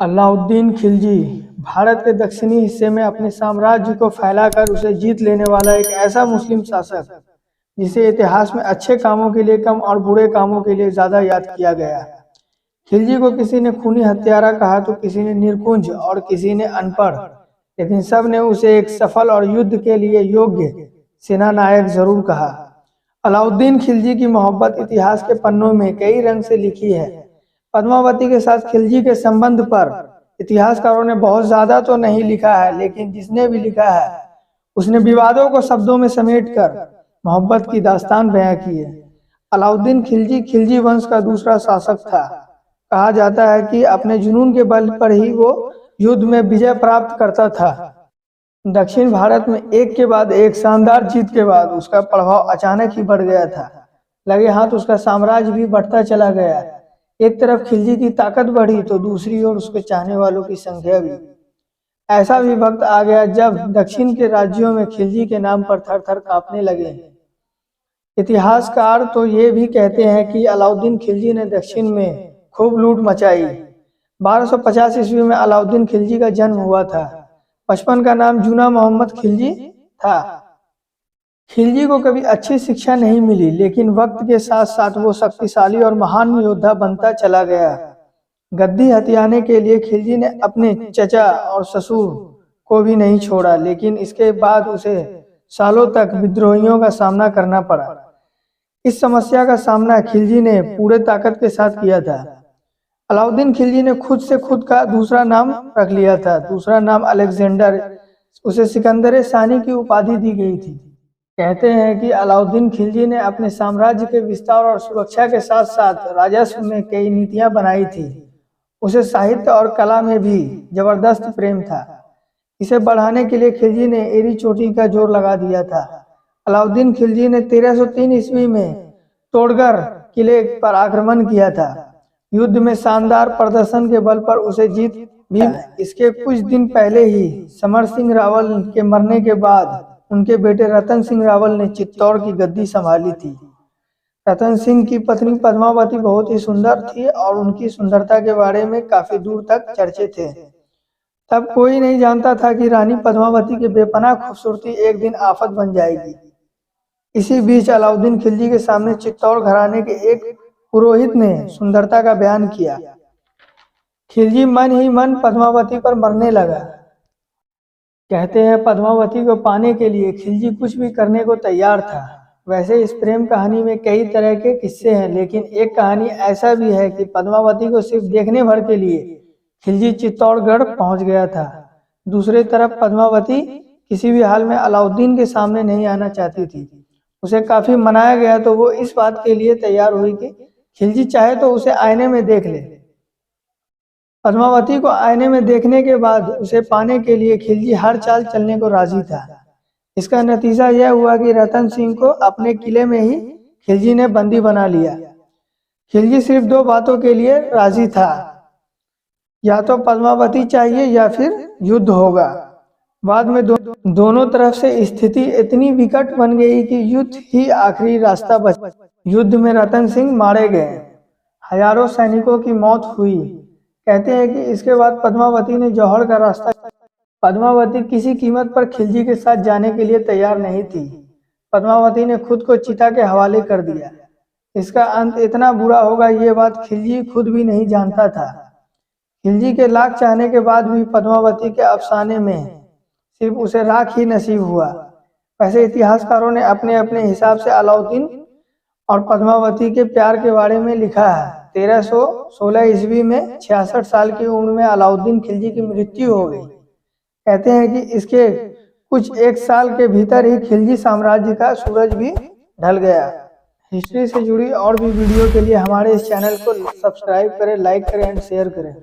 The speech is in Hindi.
अलाउद्दीन खिलजी भारत के दक्षिणी हिस्से में अपने साम्राज्य को फैलाकर उसे जीत लेने वाला एक ऐसा मुस्लिम शासक जिसे इतिहास में अच्छे कामों के लिए कम और बुरे कामों के लिए ज्यादा याद किया गया। खिलजी को किसी ने खूनी हत्यारा कहा तो किसी ने निरकुंज और किसी ने अनपढ़, लेकिन सब ने उसे एक सफल और युद्ध के लिए योग्य सेना नायक जरूर कहा। अलाउद्दीन खिलजी की मोहब्बत इतिहास के पन्नों में कई रंग से लिखी है। पद्मावती के साथ खिलजी के संबंध पर इतिहासकारों ने बहुत ज्यादा तो नहीं लिखा है, लेकिन जिसने भी लिखा है उसने विवादों को शब्दों में समेटकर मोहब्बत की दास्तान बयां की है। अलाउद्दीन खिलजी खिलजी वंश का दूसरा शासक था। कहा जाता है कि अपने जुनून के बल पर ही वो युद्ध में विजय प्राप्त करता था। दक्षिण भारत में एक के बाद एक शानदार जीत के बाद उसका प्रभाव अचानक ही बढ़ गया था। लगे हाथ उसका साम्राज्य भी बढ़ता चला गया। एक तरफ खिलजी की ताकत बढ़ी तो दूसरी ओर उसके चाहने वालों की संख्या भी। ऐसा भी वक्त आ गया जब दक्षिण के राज्यों में खिलजी के नाम पर थर थर कांपने लगे। इतिहासकार तो ये भी कहते हैं कि अलाउद्दीन खिलजी ने दक्षिण में खूब लूट मचाई। 1250 ईस्वी में अलाउद्दीन खिलजी का जन्म हुआ था। बचपन का नाम जूना मोहम्मद खिलजी था। खिलजी को कभी अच्छी शिक्षा नहीं मिली, लेकिन वक्त के साथ साथ वो शक्तिशाली और महान योद्धा बनता चला गया। गद्दी हथियाने के लिए खिलजी ने अपने चचा और ससुर को भी नहीं छोड़ा, लेकिन इसके बाद उसे सालों तक विद्रोहियों का सामना करना पड़ा। इस समस्या का सामना खिलजी ने पूरे ताकत के साथ किया था। अलाउद्दीन खिलजी ने खुद से खुद का दूसरा नाम रख लिया था। दूसरा नाम अलेक्जेंडर। उसे सिकंदर सानी की उपाधि दी गई थी। कहते हैं कि अलाउद्दीन खिलजी ने अपने साम्राज्य के विस्तार और सुरक्षा के साथ साथ राजस्व में कई नीतियां बनाई थी। उसे साहित्य और कला में भी जबरदस्त प्रेम था। इसे बढ़ाने के लिए खिलजी ने एड़ी चोटी का जोर लगा दिया था। अलाउद्दीन खिलजी ने 1303 ईस्वी में तोड़गढ़ किले पर आक्रमण किया था। युद्ध में शानदार प्रदर्शन के बल पर उसे जीत भी। इसके कुछ दिन पहले ही समर सिंह रावल के मरने के बाद उनके बेटे रतन सिंह रावल ने चित्तौड़ की गद्दी संभाली थी। रतन सिंह की पत्नी पद्मावती बहुत ही सुंदर थी और उनकी सुंदरता के बारे में काफी दूर तक चर्चे थे। तब कोई नहीं जानता था कि रानी पद्मावती की बेपनाह खूबसूरती एक दिन आफत बन जाएगी। इसी बीच अलाउद्दीन खिलजी के सामने चित्तौड़ घराने के एक पुरोहित ने सुंदरता का बयान किया। खिलजी मन ही मन पद्मावती पर मरने लगा। कहते हैं पद्मावती को पाने के लिए खिलजी कुछ भी करने को तैयार था। वैसे इस प्रेम कहानी में कई तरह के किस्से हैं, लेकिन एक कहानी ऐसा भी है कि पद्मावती को सिर्फ देखने भर के लिए खिलजी चित्तौड़गढ़ पहुंच गया था। दूसरी तरफ पद्मावती किसी भी हाल में अलाउद्दीन के सामने नहीं आना चाहती थी। उसे काफी मनाया गया तो वो इस बात के लिए तैयार हुई कि खिलजी चाहे तो उसे आईने में देख ले। पद्मावती को आईने में देखने के बाद उसे पाने के लिए खिलजी हर चाल चलने को राजी था। इसका नतीजा यह हुआ कि रतन सिंह को अपने किले में ही खिलजी ने बंदी बना लिया। खिलजी सिर्फ दो बातों के लिए राजी था, या तो पद्मावती चाहिए या फिर युद्ध होगा। बाद में दोनों तरफ से स्थिति इतनी विकट बन गई कि युद्ध ही आखिरी रास्ता बचा। युद्ध में रतन सिंह मारे गए, हजारों सैनिकों की मौत हुई। कहते हैं कि इसके बाद पद्मावती ने जौहर का रास्ता। पद्मावती किसी कीमत पर खिलजी के साथ जाने के लिए तैयार नहीं थी। पद्मावती ने खुद को चिता के हवाले कर दिया। इसका अंत इतना बुरा होगा ये बात खिलजी खुद भी नहीं जानता था। खिलजी के लाख चाहने के बाद भी पद्मावती के अफसाने में सिर्फ उसे राख ही नसीब हुआ। वैसे इतिहासकारों ने अपने अपने हिसाब से अलाउद्दीन और पद्मावती के प्यार के बारे में लिखा है। 1316 ईस्वी में 66 साल की उम्र में अलाउद्दीन खिलजी की मृत्यु हो गई। कहते हैं कि इसके कुछ एक साल के भीतर ही खिलजी साम्राज्य का सूरज भी ढल गया। हिस्ट्री से जुड़ी और भी वीडियो के लिए हमारे इस चैनल को सब्सक्राइब करें, लाइक करें एंड शेयर करें।